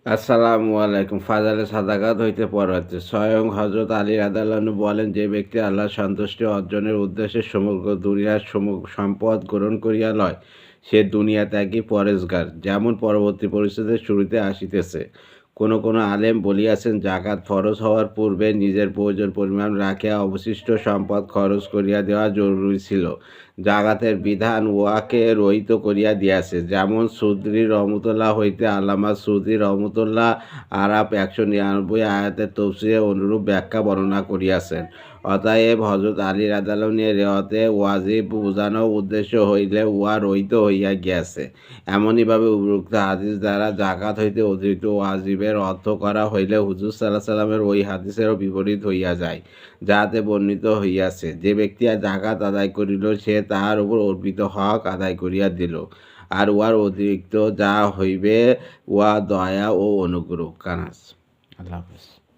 আসসালামু আলাইকুম। ফাজালে সাদাকাত হইতে পড়াচ্ছে। স্বয়ং হযরত আলী রাদিয়াল্লাহু আনহু বলেন, যে ব্যক্তি আল্লাহর সন্তুষ্টি অর্জনের উদ্দেশ্যে সমগ্র দুনিয়ার সম্পদ গ্রহণ করিয়া লয়, সে দুনিয়া ত্যাগী পরেজগার। যেমন পরবর্তী পরিচ্ছেদের শুরুতে আসিতেছে। কোনো আলেম বলিয়াছেন, জাকাত ফরজ হওয়ার পূর্বে নিজের প্রয়োজন পরিমাণ রাখিয়া অবশিষ্ট সম্পদ খরচ করিয়া দেওয়া জরুরি ছিল। জাকাতের বিধান উহাকে রহিত করিয়া দিয়াছে। যেমন সুদরি রহমতুল্লাহ হইতে আল্লামা সুদরি রহমতুল্লাহ আরাপ ১৯৯ আয়াতের তফসিরে অনুরূপ ব্যাখ্যা বর্ণনা করিয়াছেন। অতএব হযরত আলী রাদিয়াল্লাহু আনহু রেওয়াতে ওয়াজিব বুঝানোর উদ্দেশ্য হইলে উহা রহিত হইয়া গিয়াছে। এমনিভাবে উপরোক্ত হাদিস দ্বারা জাকাত হইতে অতিরিক্ত ওয়াজিবের অর্থ করা হইলে হুজুর সাল্লাল্লাহু আলাইহি সাল্লামের ওই হাদিসেরও বিপরীত হইয়া যায়, যাহাতে বর্ণিত হইয়াছে, যে ব্যক্তি জাকাত আদায় করিল, সে তাহার উপর অর্পিত হক আদায় করিয়া দিল, আর উহার অতিরিক্ত যা হইবে উহা দয়া ও অনুগ্রহ। কানাস। আল্লাহ হাফেজ।